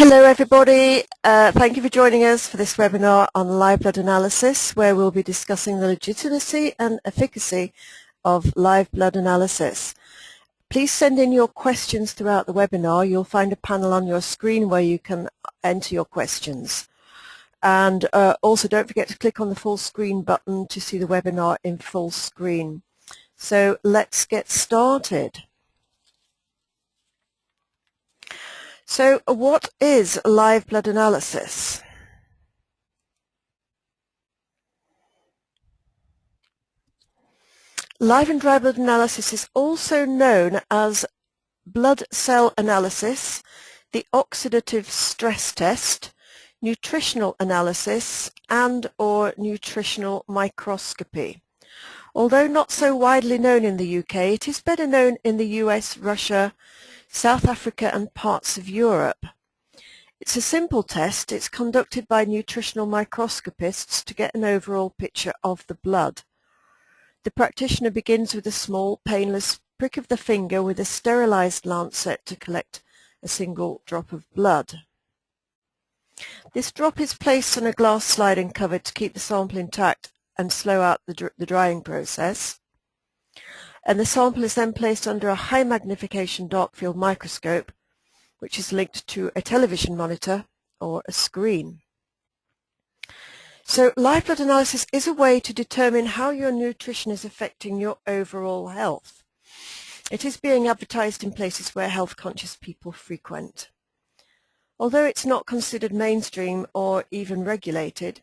Hello everybody, thank you for joining us for this webinar on live blood analysis, where we'll be discussing the legitimacy and efficacy of live blood analysis. Please send in your questions throughout the webinar. You'll find a panel on your screen where you can enter your questions. And also don't forget to click on the full screen button to see the webinar in full screen. So let's get started. So what is live blood analysis? Live and dry blood analysis is also known as blood cell analysis, the oxidative stress test, nutritional analysis, and/or nutritional microscopy. Although not so widely known in the UK, it is better known in the US, Russia, South Africa and parts of Europe. It's a simple test. It's conducted by nutritional microscopists to get an overall picture of the blood. The practitioner begins with a small, painless prick of the finger with a sterilized lancet to collect a single drop of blood. This drop is placed on a glass sliding cover to keep the sample intact and slow out the drying process. And the sample is then placed under a high magnification dark field microscope, which is linked to a television monitor or a screen. So live blood analysis is a way to determine how your nutrition is affecting your overall health. It is being advertised in places where health-conscious people frequent. Although it's not considered mainstream or even regulated,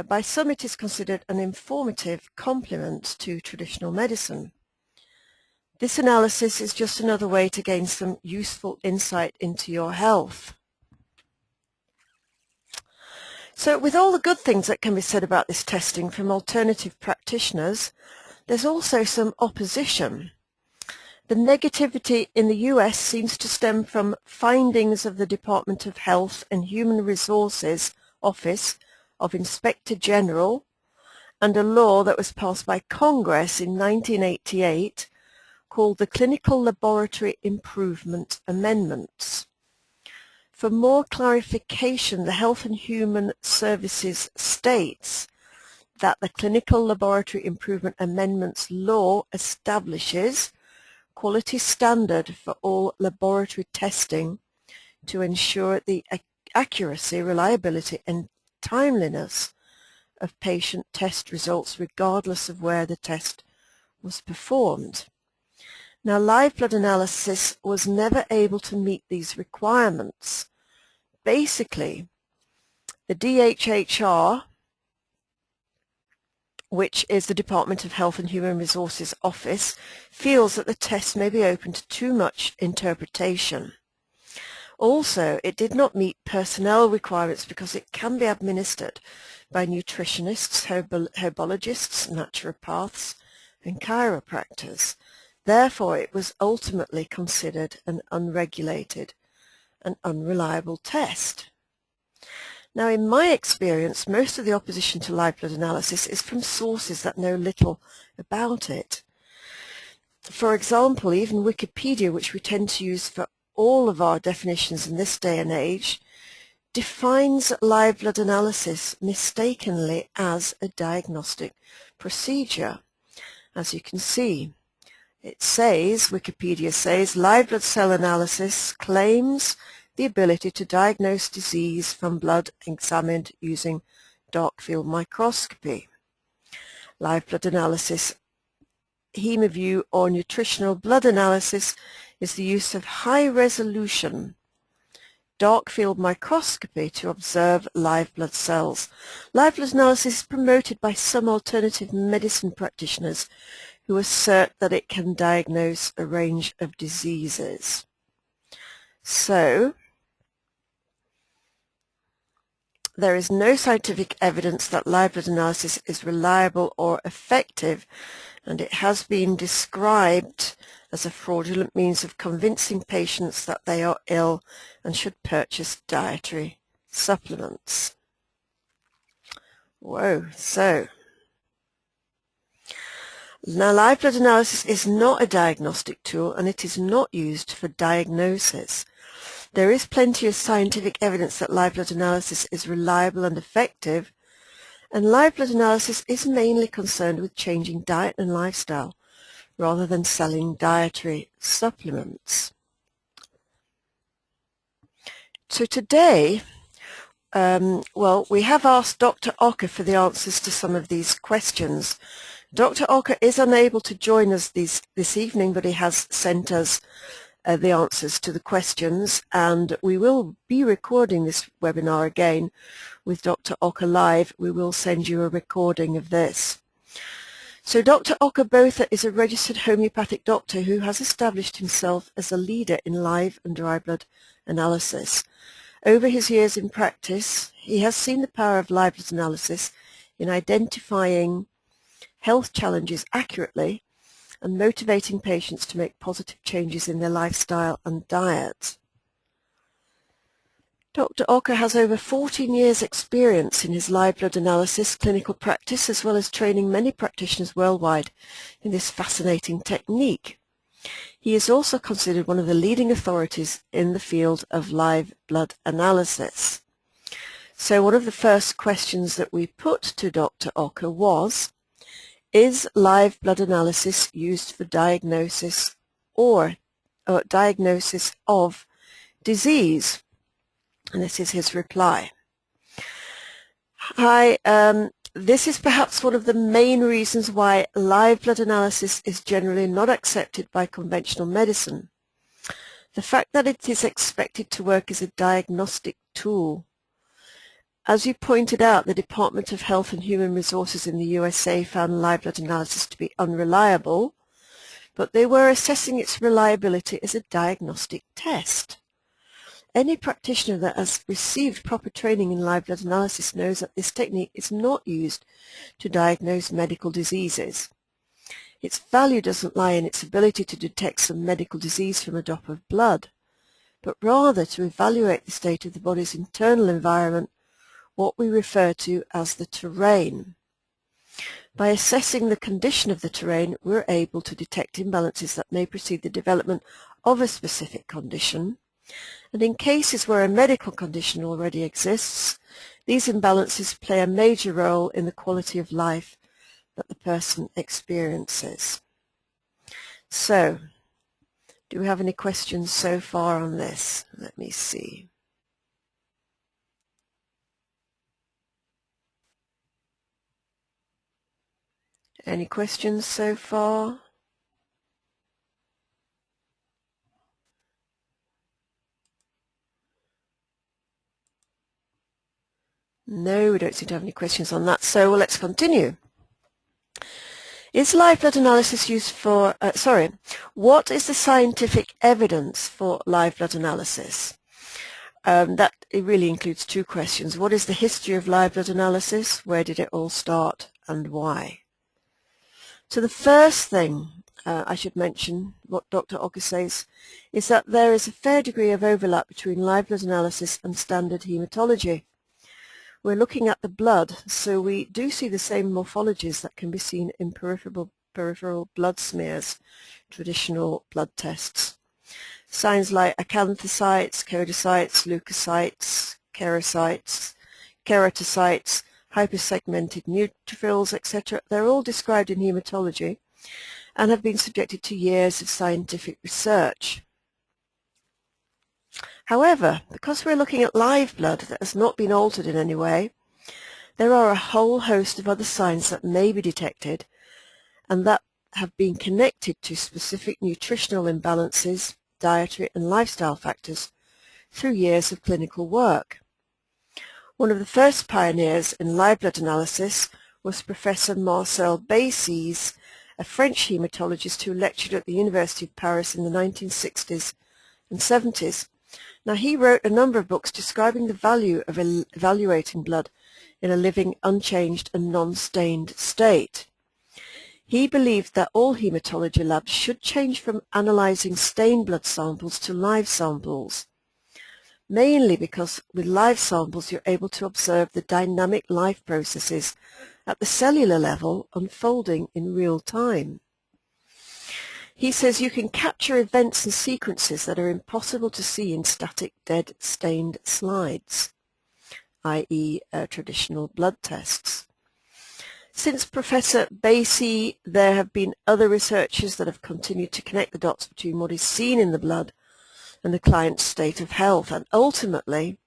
by some it is considered an informative complement to traditional medicine. This analysis is just another way to gain some useful insight into your health. So with all the good things that can be said about this testing from alternative practitioners, there's also some opposition. The negativity in the US seems to stem from findings of the Department of Health and Human Resources Office of Inspector General and a law that was passed by Congress in 1988 called the Clinical Laboratory Improvement Amendments. For more clarification, the Health and Human Services states that the Clinical Laboratory Improvement Amendments law establishes quality standard for all laboratory testing to ensure the accuracy, reliability and timeliness of patient test results regardless of where the test was performed. Now, live blood analysis was never able to meet these requirements. Basically, the DHHR, which is the Department of Health and Human Resources Office, feels that the test may be open to too much interpretation. Also, it did not meet personnel requirements because it can be administered by nutritionists, herbologists, naturopaths, and chiropractors. Therefore, it was ultimately considered an unregulated and unreliable test. Now, in my experience, most of the opposition to live blood analysis is from sources that know little about it. For example, even Wikipedia, which we tend to use for all of our definitions in this day and age, defines live blood analysis mistakenly as a diagnostic procedure. As you can see, it says, Wikipedia says, live blood cell analysis claims the ability to diagnose disease from blood examined using dark field microscopy. Live blood analysis, HemoView or nutritional blood analysis is the use of high-resolution dark field microscopy to observe live blood cells. Live blood analysis is promoted by some alternative medicine practitioners who assert that it can diagnose a range of diseases. So, there is no scientific evidence that live blood analysis is reliable or effective, and it has been described as a fraudulent means of convincing patients that they are ill and should purchase dietary supplements. Whoa, so now live blood analysis is not a diagnostic tool and it is not used for diagnosis. There is plenty of scientific evidence that live blood analysis is reliable and effective, and live blood analysis is mainly concerned with changing diet and lifestyle rather than selling dietary supplements. So today, we have asked Dr. Ocker for the answers to some of these questions. Dr. Ocker is unable to join us this evening, but he has sent us the answers to the questions, and we will be recording this webinar again with Dr. Ocker live. We will send you a recording of this. So Dr. Ocker Botha is a registered homeopathic doctor who has established himself as a leader in live and dry blood analysis. Over his years in practice, he has seen the power of live blood analysis in identifying health challenges accurately and motivating patients to make positive changes in their lifestyle and diet. Dr. Ocker has over 14 years' experience in his live blood analysis clinical practice, as well as training many practitioners worldwide in this fascinating technique. He is also considered one of the leading authorities in the field of live blood analysis. So one of the first questions that we put to Dr. Ocker was, is live blood analysis used for diagnosis diagnosis of disease? And this is his reply. Hi, this is perhaps one of the main reasons why live blood analysis is generally not accepted by conventional medicine. The fact that it is expected to work as a diagnostic tool. As you pointed out, the Department of Health and Human Resources in the USA found live blood analysis to be unreliable, but they were assessing its reliability as a diagnostic test. Any practitioner that has received proper training in live blood analysis knows that this technique is not used to diagnose medical diseases. Its value doesn't lie in its ability to detect some medical disease from a drop of blood, but rather to evaluate the state of the body's internal environment, what we refer to as the terrain. By assessing the condition of the terrain, we're able to detect imbalances that may precede the development of a specific condition. And in cases where a medical condition already exists, these imbalances play a major role in the quality of life that the person experiences. So, do we have any questions so far on this? Let me see. Any questions so far? No, we don't seem to have any questions on that, so let's continue. Is live blood analysis used for, what is the scientific evidence for live blood analysis? That it really includes two questions. What is the history of live blood analysis? Where did it all start and why? So the first thing I should mention, what Dr. Ocker says, is that there is a fair degree of overlap between live blood analysis and standard hematology. We're looking at the blood, so we do see the same morphologies that can be seen in peripheral blood smears, traditional blood tests. Signs like acanthocytes, podocytes, leukocytes, keratocytes, hypersegmented neutrophils, etc. They're all described in hematology and have been subjected to years of scientific research. However, because we're looking at live blood that has not been altered in any way, there are a whole host of other signs that may be detected and that have been connected to specific nutritional imbalances, dietary and lifestyle factors through years of clinical work. One of the first pioneers in live blood analysis was Professor Marcel Beyssies, a French hematologist who lectured at the University of Paris in the 1960s and 70s. Now, he wrote a number of books describing the value of evaluating blood in a living, unchanged and non-stained state. He believed that all hematology labs should change from analyzing stained blood samples to live samples, mainly because with live samples you're able to observe the dynamic life processes at the cellular level unfolding in real time. He says you can capture events and sequences that are impossible to see in static dead stained slides, i.e. traditional blood tests. Since Professor Basie, there have been other researchers that have continued to connect the dots between what is seen in the blood and the client's state of health, and ultimately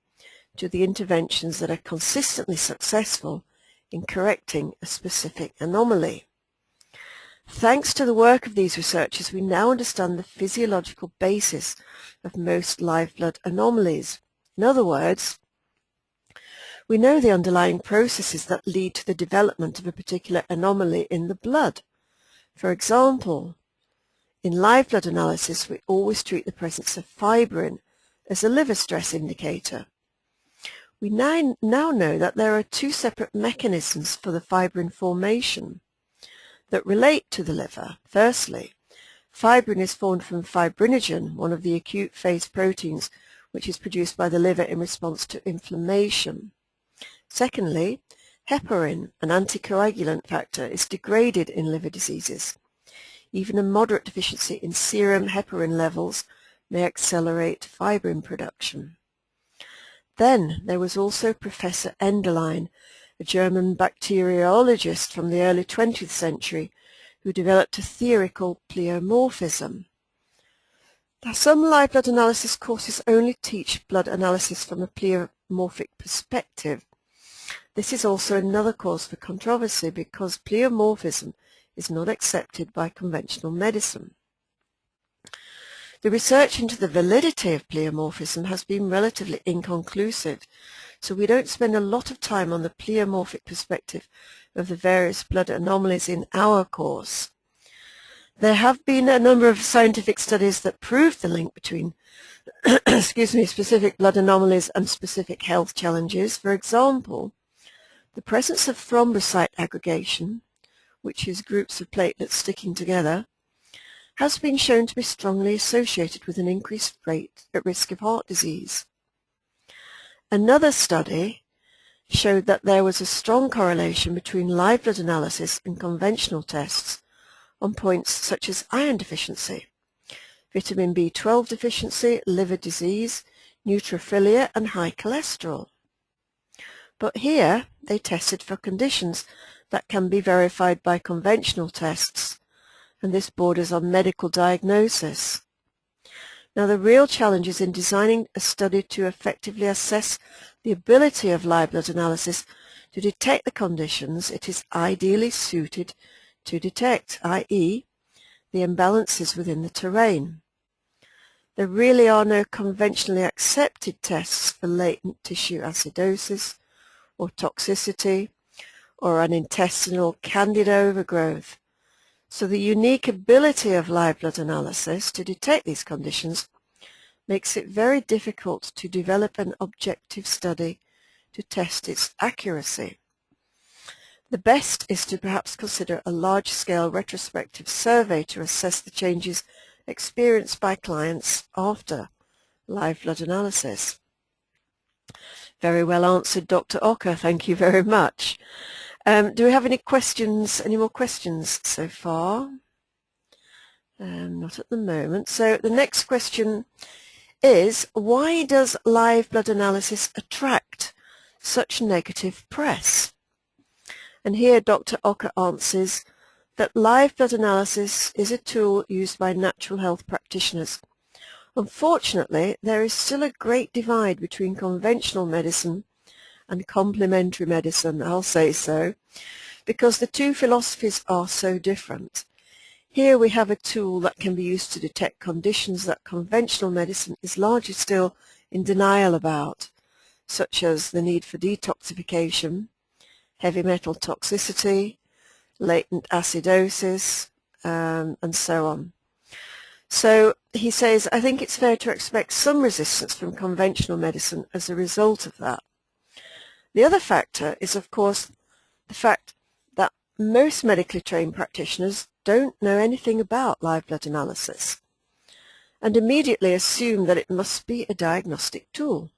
to the interventions that are consistently successful in correcting a specific anomaly. Thanks to the work of these researchers, we now understand the physiological basis of most live blood anomalies. In other words, we know the underlying processes that lead to the development of a particular anomaly in the blood. For example, in live blood analysis, we always treat the presence of fibrin as a liver stress indicator. We now know that there are two separate mechanisms for the fibrin formation that relate to the liver. Firstly, fibrin is formed from fibrinogen, one of the acute phase proteins which is produced by the liver in response to inflammation. Secondly, heparin, an anticoagulant factor, is degraded in liver diseases. Even a moderate deficiency in serum heparin levels may accelerate fibrin production. Then there was also Professor Enderlein, a German bacteriologist from the early 20th century, who developed a theory called pleomorphism. Now, some live blood analysis courses only teach blood analysis from a pleomorphic perspective. This is also another cause for controversy because pleomorphism is not accepted by conventional medicine. The research into the validity of pleomorphism has been relatively inconclusive, so we don't spend a lot of time on the pleomorphic perspective of the various blood anomalies in our course. There have been a number of scientific studies that prove the link between specific blood anomalies and specific health challenges. For example, the presence of thrombocyte aggregation, which is groups of platelets sticking together, has been shown to be strongly associated with an increased rate at risk of heart disease. Another study showed that there was a strong correlation between live blood analysis and conventional tests on points such as iron deficiency, vitamin B12 deficiency, liver disease, neutrophilia, and high cholesterol. But here they tested for conditions that can be verified by conventional tests, and this borders on medical diagnosis. Now, the real challenge is in designing a study to effectively assess the ability of live blood analysis to detect the conditions it is ideally suited to detect, i.e., the imbalances within the terrain. There really are no conventionally accepted tests for latent tissue acidosis or toxicity or an intestinal candida overgrowth. So the unique ability of live blood analysis to detect these conditions makes it very difficult to develop an objective study to test its accuracy. The best is to perhaps consider a large-scale retrospective survey to assess the changes experienced by clients after live blood analysis. Very well answered, Dr. Ocker. Thank you very much. Do we have any questions, any more questions so far? Not at the moment. So the next question is, why does live blood analysis attract such negative press? And here Dr. Ocker answers that live blood analysis is a tool used by natural health practitioners. Unfortunately, there is still a great divide between conventional medicine and complementary medicine, I'll say so, because the two philosophies are so different. Here we have a tool that can be used to detect conditions that conventional medicine is largely still in denial about, such as the need for detoxification, heavy metal toxicity, latent acidosis, and so on. So he says, I think it's fair to expect some resistance from conventional medicine as a result of that. The other factor is, of course, the fact that most medically trained practitioners don't know anything about live blood analysis and immediately assume that it must be a diagnostic tool.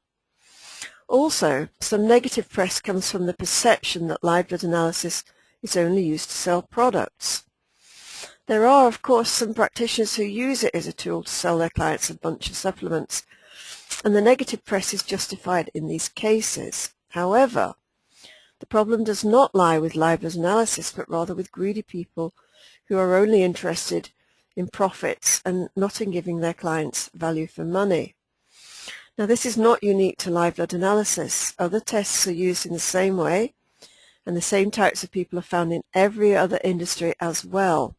Also, some negative press comes from the perception that live blood analysis is only used to sell products. There are, of course, some practitioners who use it as a tool to sell their clients a bunch of supplements, and the negative press is justified in these cases. However, the problem does not lie with live blood analysis, but rather with greedy people who are only interested in profits and not in giving their clients value for money. Now, this is not unique to live blood analysis. Other tests are used in the same way, and the same types of people are found in every other industry as well.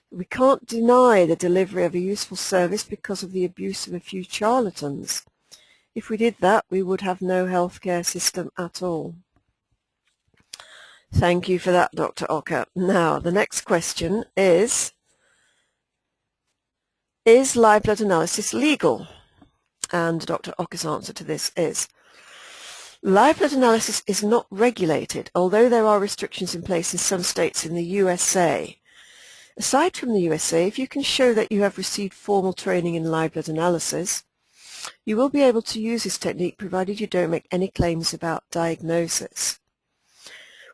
We can't deny the delivery of a useful service because of the abuse of a few charlatans. If we did that, we would have no healthcare system at all. Thank you for that, Dr. Ocker. Now, the next question is live blood analysis legal? And Dr. Ocker's answer to this is, live blood analysis is not regulated, although there are restrictions in place in some states in the USA. Aside from the USA, if you can show that you have received formal training in live blood analysis, you will be able to use this technique provided you don't make any claims about diagnosis.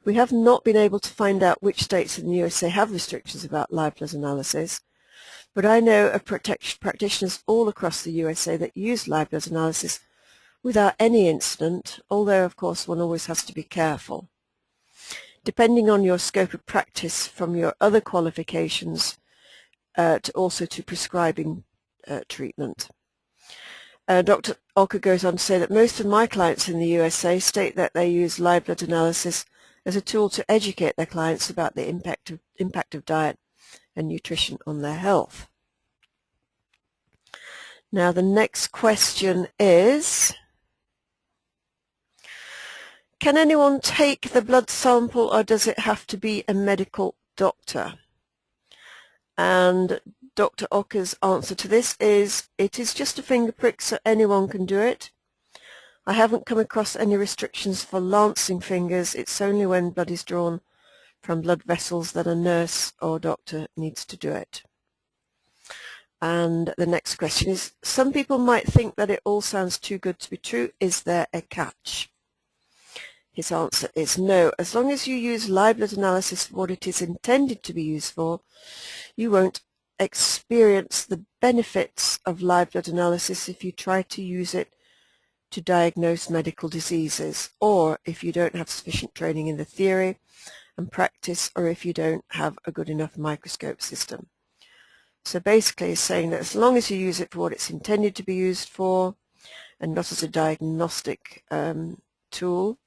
We have not been able to find out which states in the USA have restrictions about live blood analysis, but I know of practitioners all across the USA that use live blood analysis without any incident, although of course one always has to be careful. Depending on your scope of practice from your other qualifications to prescribing treatment. Dr. Ocker goes on to say that most of my clients in the USA state that they use live blood analysis as a tool to educate their clients about the impact of diet and nutrition on their health. Now the next question is, can anyone take the blood sample or does it have to be a medical doctor? And Dr. Ocker's answer to this is, it is just a finger prick so anyone can do it. I haven't come across any restrictions for lancing fingers. It's only when blood is drawn from blood vessels that a nurse or doctor needs to do it. And the next question is, some people might think that it all sounds too good to be true. Is there a catch? His answer is no. As long as you use live blood analysis for what it is intended to be used for, you won't experience the benefits of live blood analysis if you try to use it to diagnose medical diseases, or if you don't have sufficient training in the theory and practice, or if you don't have a good enough microscope system. So basically it's saying that as long as you use it for what it's intended to be used for and not as a diagnostic tool,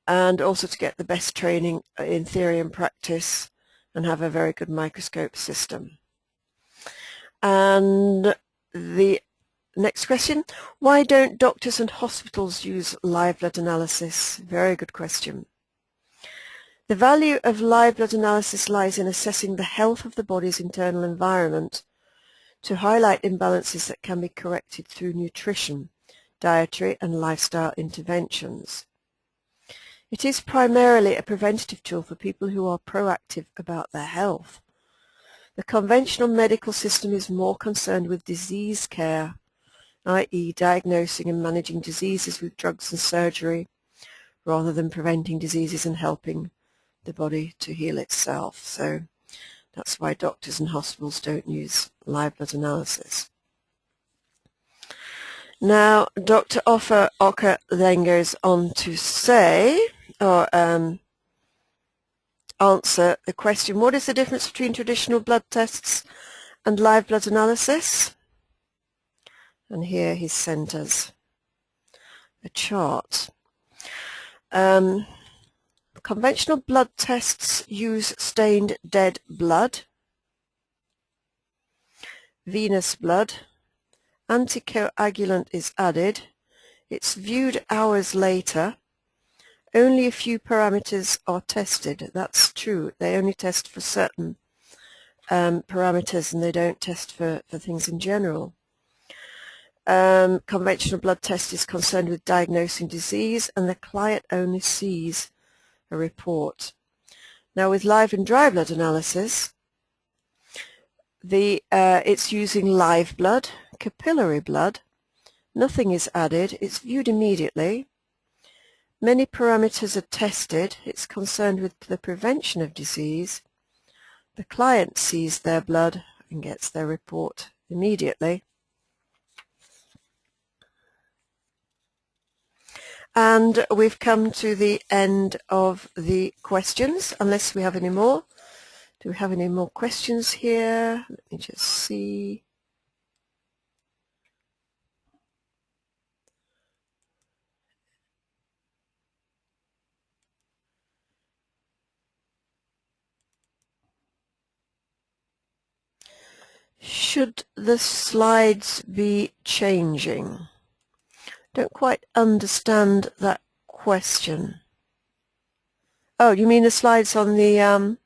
and also to get the best training in theory and practice and have a very good microscope system. And the next question, why don't doctors and hospitals use live blood analysis? Very good question. The value of live blood analysis lies in assessing the health of the body's internal environment to highlight imbalances that can be corrected through nutrition, dietary and lifestyle interventions. It is primarily a preventative tool for people who are proactive about their health. The conventional medical system is more concerned with disease care, i.e. diagnosing and managing diseases with drugs and surgery, rather than preventing diseases and helping the body to heal itself. So that's why doctors and hospitals don't use live blood analysis. Now, Dr. Ocker then goes on to say, or answer the question, what is the difference between traditional blood tests and live blood analysis? And here he sent us a chart. Conventional blood tests use stained dead blood, venous blood, anticoagulant is added, it's viewed hours later, only a few parameters are tested. That's true, they only test for certain parameters and they don't test for things in general. Conventional blood test is concerned with diagnosing disease and the client only sees a report. Now with live and dry blood analysis, it's using live blood, capillary blood, nothing is added, it's viewed immediately, many parameters are tested, it's concerned with the prevention of disease, The client sees their blood and gets their report immediately. And we've come to the end of the questions, unless we have any more. Do we have any more questions here? Let me just see. Should the slides be changing? Don't quite understand that question. Oh, you mean the slides on the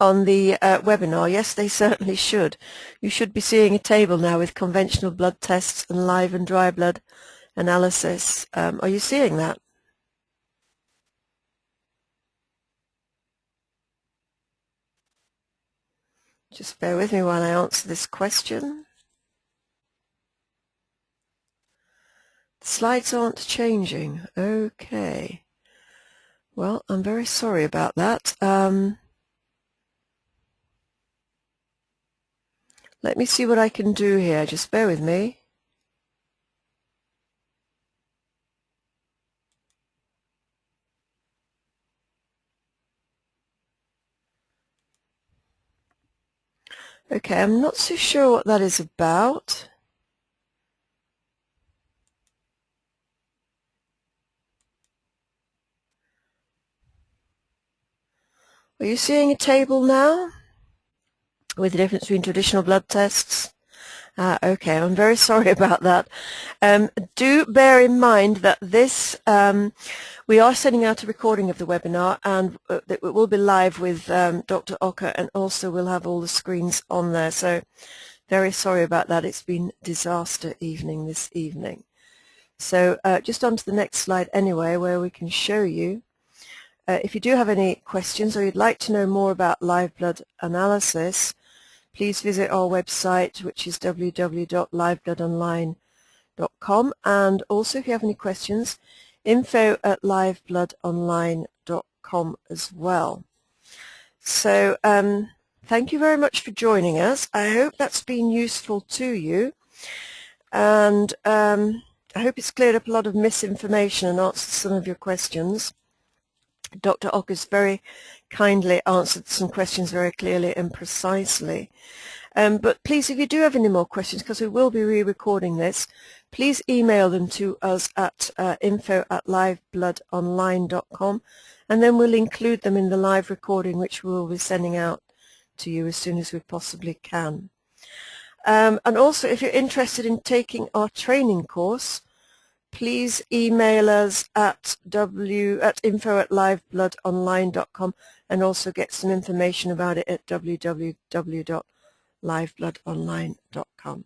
webinar? Yes, they certainly should. You should be seeing a table now with conventional blood tests and live and dry blood analysis. Are you seeing that? Just bear with me while I answer this question. The slides aren't changing. Okay. Well, I'm very sorry about that. Let me see what I can do here. Just bear with me. Okay, I'm not so sure what that is about. Are you seeing a table now with the difference between traditional blood tests? Okay, I'm very sorry about that. Do bear in mind that this, we are sending out a recording of the webinar, and it will be live with Dr. Ocker, and also we'll have all the screens on there. So very sorry about that. It's been disaster evening this evening. So just on to the next slide anyway, where we can show you. If you do have any questions or you'd like to know more about live blood analysis, please visit our website, which is www.livebloodonline.com, and also if you have any questions, info@livebloodonline.com as well. So thank you very much for joining us. I hope that's been useful to you, and I hope it's cleared up a lot of misinformation and answered some of your questions. Dr. Ocker's very kindly answered some questions very clearly and precisely. But please, if you do have any more questions, because we will be re-recording this, please email them to us at info@livebloodonline.com, and then we'll include them in the live recording, which we'll be sending out to you as soon as we possibly can. And also, if you're interested in taking our training course, please email us at info@livebloodonline.com, and also get some information about it at www.livebloodonline.com.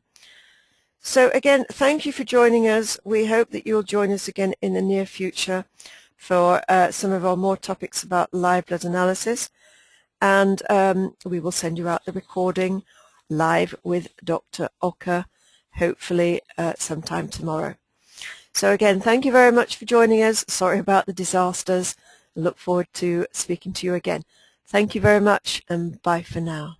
So again, thank you for joining us. We hope that you'll join us again in the near future for some of our more topics about live blood analysis, and we will send you out the recording live with Dr. Ocker, hopefully sometime tomorrow. So again, thank you very much for joining us. Sorry about the disasters. Look forward to speaking to you again. Thank you very much, and bye for now.